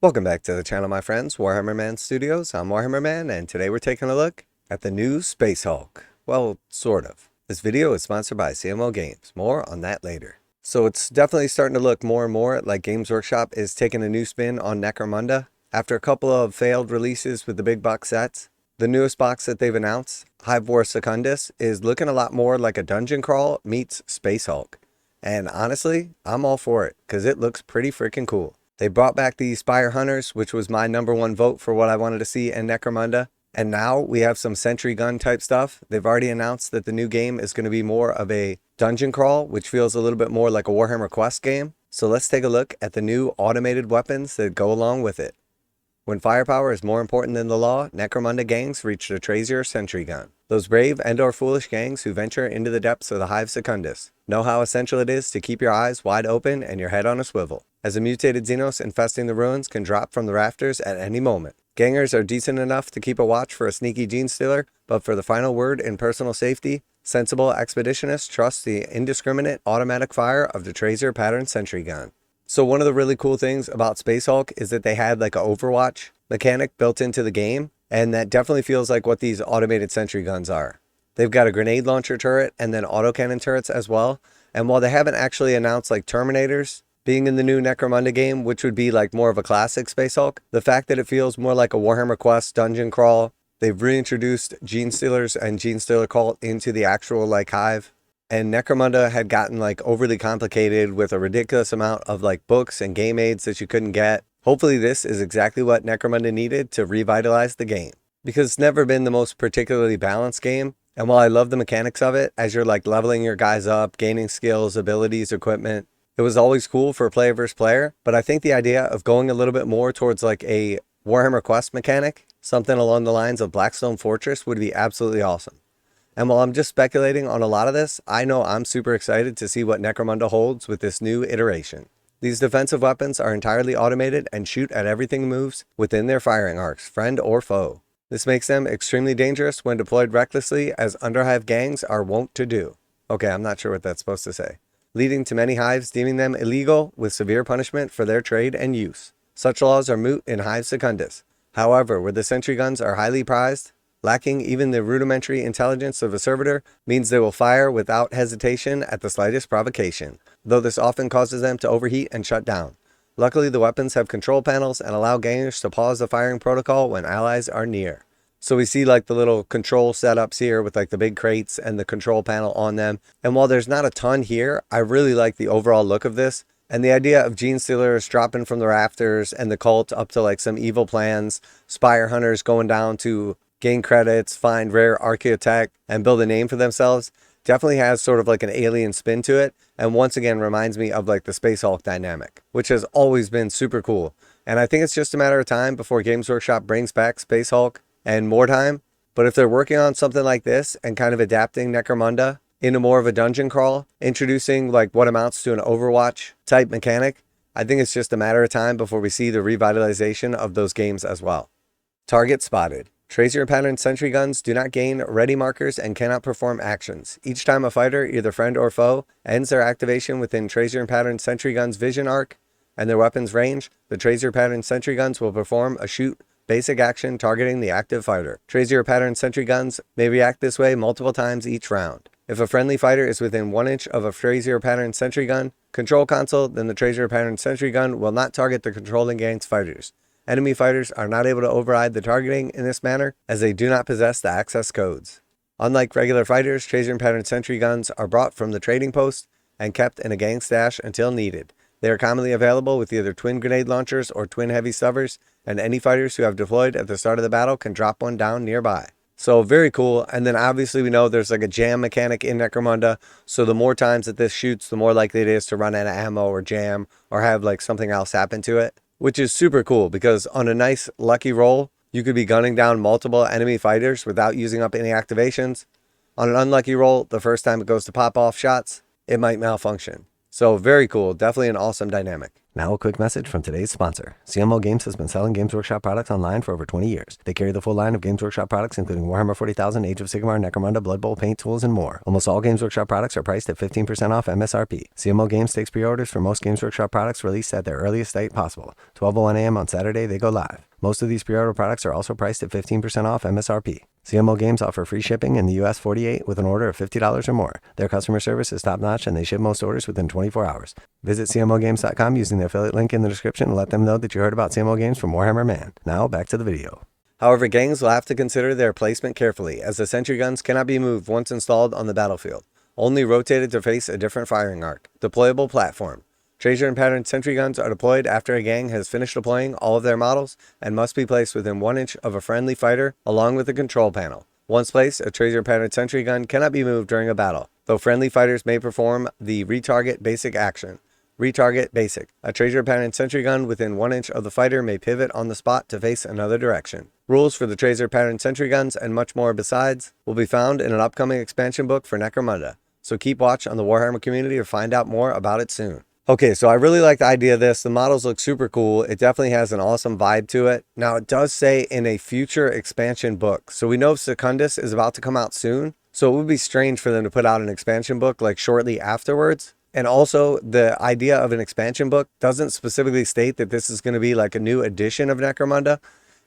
Welcome back to the channel, my friends. Warhammer Man Studios. I'm Warhammer Man, and today we're taking a look at the new Space Hulk. Well, sort of. This video is sponsored by CMO Games. More on that later. So it's definitely starting to look more and more like Games Workshop is taking a new spin on Necromunda. After a couple of failed releases with the big box sets, the newest box that they've announced, Hive Secundus, is looking a lot more like a dungeon crawl meets Space Hulk. And honestly, I'm all for it because it looks pretty freaking cool. They brought back the Spire Hunters, which was my #1 vote for what I wanted to see in Necromunda. And now we have some Sentry Gun type stuff. They've already announced that the new game is going to be more of a dungeon crawl, which feels a little bit more like a Warhammer Quest game. So let's take a look at the new automated weapons that go along with it. When firepower is more important than the law, Necromunda gangs reach the Traizor Sentry Gun. Those brave and/or foolish gangs who venture into the depths of the Hive Secundus know how essential it is to keep your eyes wide open and your head on a swivel, as a mutated Xenos infesting the ruins can drop from the rafters at any moment. Gangers are decent enough to keep a watch for a sneaky genestealer, but for the final word in personal safety, sensible expeditionists trust the indiscriminate automatic fire of the Trazior pattern Sentry Gun. So one of the really cool things about Space Hulk is that they had like an Overwatch mechanic built into the game, and that definitely feels like what these automated sentry guns are. They've got a grenade launcher turret and then autocannon turrets as well, and while they haven't actually announced like Terminators being in the new Necromunda game, which would be like more of a classic Space Hulk, the fact that it feels more like a Warhammer Quest dungeon crawl, they've reintroduced genestealers and genestealer cult into the actual like Hive. And Necromunda had gotten like overly complicated with a ridiculous amount of like books and game aids that you couldn't get. Hopefully this is exactly what Necromunda needed to revitalize the game, because it's never been the most particularly balanced game. And while I love the mechanics of it, as you're like leveling your guys up, gaining skills, abilities, equipment, it was always cool for player versus player. But I think the idea of going a little bit more towards like a Warhammer Quest mechanic, something along the lines of Blackstone Fortress, would be absolutely awesome. And while I'm just speculating on a lot of this, I know I'm super excited to see what Necromunda holds with this new iteration. These defensive weapons are entirely automated and shoot at everything that moves within their firing arcs, friend or foe. This makes them extremely dangerous when deployed recklessly, as underhive gangs are wont to do. Okay, I'm not sure what that's supposed to say. Leading to many hives deeming them illegal with severe punishment for their trade and use. Such laws are moot in Hive Secundus. However, where the sentry guns are highly prized, lacking even the rudimentary intelligence of a servitor means they will fire without hesitation at the slightest provocation, though this often causes them to overheat and shut down. Luckily, the weapons have control panels and allow gangers to pause the firing protocol when allies are near. So we see like the little control setups here with like the big crates and the control panel on them. And while there's not a ton here, I really like the overall look of this. And the idea of genestealers dropping from the rafters and the cult up to like some evil plans, Spire Hunters going down to gain credits, find rare archaeotech, and build a name for themselves, definitely has sort of like an alien spin to it, and once again reminds me of like the Space Hulk dynamic, which has always been super cool. And I think it's just a matter of time before Games Workshop brings back Space Hulk and more time. But if they're working on something like this and kind of adapting Necromunda into more of a dungeon crawl, introducing like what amounts to an Overwatch type mechanic, I think it's just a matter of time before we see the revitalization of those games as well. Target spotted. Trazior pattern sentry guns do not gain ready markers and cannot perform actions. Each time a fighter, either friend or foe, ends their activation within Trazior pattern sentry guns vision arc and their weapon's range, the Trazior pattern sentry guns will perform a shoot basic action targeting the active fighter. Trazior pattern sentry guns may react this way multiple times each round. If a friendly fighter is within 1 inch of a Trazior pattern sentry gun control console, then the Trazior pattern sentry gun will not target the controlling gang's fighters. Enemy fighters are not able to override the targeting in this manner, as they do not possess the access codes. Unlike regular fighters, Trazior pattern sentry guns are brought from the trading post and kept in a gang stash until needed. They are commonly available with either twin grenade launchers or twin heavy stuffers, and any fighters who have deployed at the start of the battle can drop one down nearby. So very cool. And then obviously we know there's like a jam mechanic in Necromunda, so the more times that this shoots, the more likely it is to run out of ammo or jam or have like something else happen to it. Which is super cool, because on a nice lucky roll, you could be gunning down multiple enemy fighters without using up any activations. On an unlucky roll, the first time it goes to pop off shots, it might malfunction. So very cool, definitely an awesome dynamic. Now a quick message from today's sponsor. CMO Games has been selling Games Workshop products online for over 20 years. They carry the full line of Games Workshop products including Warhammer 40,000, Age of Sigmar, Necromunda, Blood Bowl, paint tools, and more. Almost all Games Workshop products are priced at 15% off MSRP. CMO Games takes pre-orders for most Games Workshop products released at their earliest date possible. 12:01 a.m. on Saturday, they go live. Most of these pre-order products are also priced at 15% off MSRP. CMO Games offer free shipping in the US 48 with an order of $50 or more. Their customer service is top-notch and they ship most orders within 24 hours. Visit CMOGames.com using the affiliate link in the description and let them know that you heard about CMO Games from Warhammer Man. Now, back to the video. However, gangs will have to consider their placement carefully, as the sentry guns cannot be moved once installed on the battlefield, only rotated to face a different firing arc. Deployable platform. Trazior and patterned sentry guns are deployed after a gang has finished deploying all of their models and must be placed within 1 inch of a friendly fighter along with the control panel. Once placed, a Trazior patterned sentry gun cannot be moved during a battle, though friendly fighters may perform the retarget basic action. Retarget basic. A Trazior patterned sentry gun within 1 inch of the fighter may pivot on the spot to face another direction. Rules for the Trazior patterned sentry guns and much more besides will be found in an upcoming expansion book for Necromunda, so keep watch on the Warhammer community to find out more about it soon. Okay, so I really like the idea of this. The models look super cool. It definitely has an awesome vibe to it. Now, it does say in a future expansion book. So we know Secundus is about to come out soon. So it would be strange for them to put out an expansion book like shortly afterwards. And also, the idea of an expansion book doesn't specifically state that this is going to be like a new edition of Necromunda.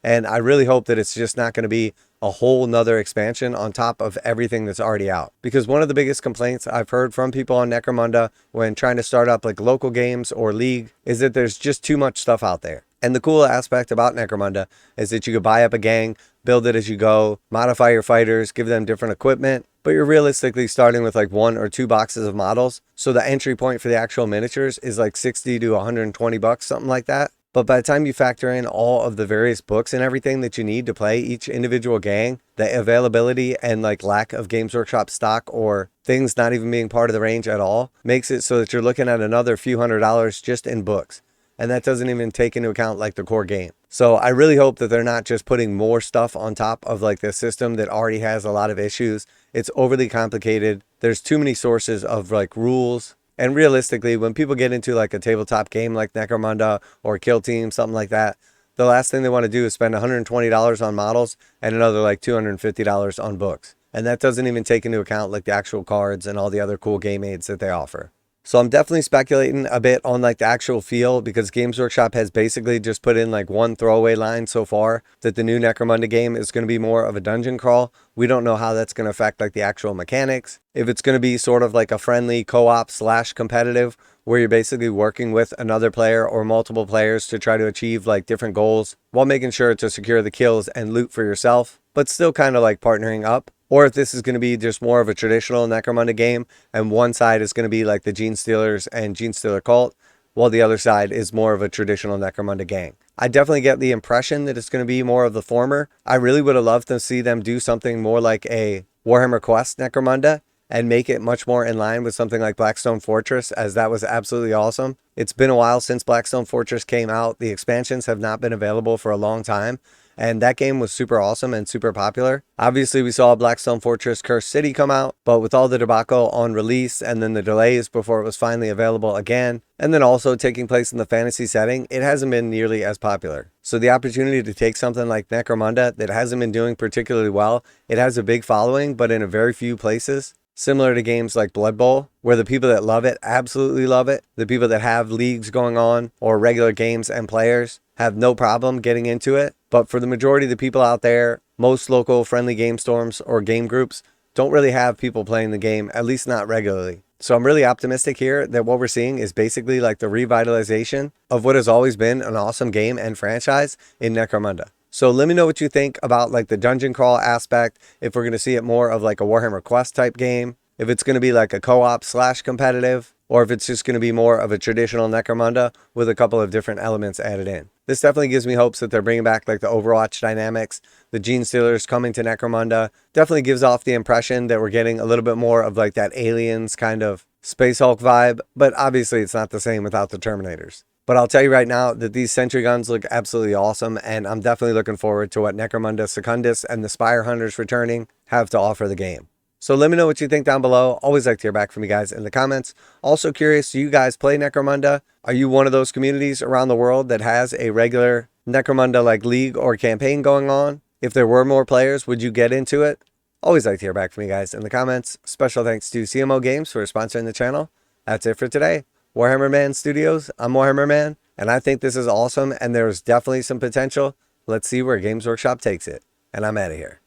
And I really hope that it's just not going to be a whole nother expansion on top of everything that's already out. Because one of the biggest complaints I've heard from people on Necromunda when trying to start up like local games or league is that there's just too much stuff out there. And the cool aspect about Necromunda is that you could buy up a gang, build it as you go, modify your fighters, give them different equipment, but you're realistically starting with like 1 or 2 boxes of models. So the entry point for the actual miniatures is like 60 to 120 bucks, something like that. But by the time you factor in all of the various books and everything that you need to play each individual gang, the availability and like lack of Games Workshop stock or things not even being part of the range at all makes it so that you're looking at another few $100s just in books. And that doesn't even take into account like the core game. So I really hope that they're not just putting more stuff on top of like the system that already has a lot of issues. It's overly complicated. There's too many sources of like rules. And realistically, when people get into like a tabletop game like Necromunda or Kill Team, something like that, the last thing they want to do is spend $120 on models and another like $250 on books. And that doesn't even take into account like the actual cards and all the other cool game aids that they offer. So I'm definitely speculating a bit on like the actual feel, because Games Workshop has basically just put in like one throwaway line so far that the new Necromunda game is going to be more of a dungeon crawl. We don't know how that's going to affect like the actual mechanics. If it's going to be sort of like a friendly co-op / competitive where you're basically working with another player or multiple players to try to achieve like different goals while making sure to secure the kills and loot for yourself, but still kind of like partnering up. Or if this is going to be just more of a traditional Necromunda game and one side is going to be like the genestealers and genestealer cult, while the other side is more of a traditional Necromunda gang. I definitely get the impression that it's going to be more of the former. I really would have loved to see them do something more like a Warhammer Quest Necromunda and make it much more in line with something like Blackstone Fortress, as that was absolutely awesome. It's been a while since Blackstone Fortress came out. The expansions have not been available for a long time. And that game was super awesome and super popular. Obviously, we saw Blackstone Fortress Cursed City come out, but with all the debacle on release and then the delays before it was finally available again, and then also taking place in the fantasy setting, it hasn't been nearly as popular. So the opportunity to take something like Necromunda that hasn't been doing particularly well, it has a big following, but in a very few places. Similar to games like Blood Bowl, where the people that love it absolutely love it. The people that have leagues going on or regular games and players have no problem getting into it. But for the majority of the people out there, most local friendly game storms or game groups don't really have people playing the game, at least not regularly. So I'm really optimistic here that what we're seeing is basically like the revitalization of what has always been an awesome game and franchise in Necromunda. So let me know what you think about like the dungeon crawl aspect, if we're going to see it more of like a Warhammer Quest type game, if it's going to be like a co-op / competitive, or if it's just going to be more of a traditional Necromunda with a couple of different elements added in. This definitely gives me hopes that they're bringing back like the Overwatch dynamics. The genestealers coming to Necromunda definitely gives off the impression that we're getting a little bit more of like that Aliens kind of Space Hulk vibe, but obviously it's not the same without the Terminators. But I'll tell you right now that these sentry guns look absolutely awesome, and I'm definitely looking forward to what Necromunda Secundus and the Spire Hunters returning have to offer the game. So let me know what you think down below. Always like to hear back from you guys in the comments. Also curious, do you guys play Necromunda? Are you one of those communities around the world that has a regular Necromunda like league or campaign going on? If there were more players, would you get into it? Always like to hear back from you guys in the comments. Special thanks to CMO Games for sponsoring the channel. That's it for today. Warhammer Man Studios, I'm Warhammer Man, and I think this is awesome, and there's definitely some potential. Let's see where Games Workshop takes it. And I'm out of here.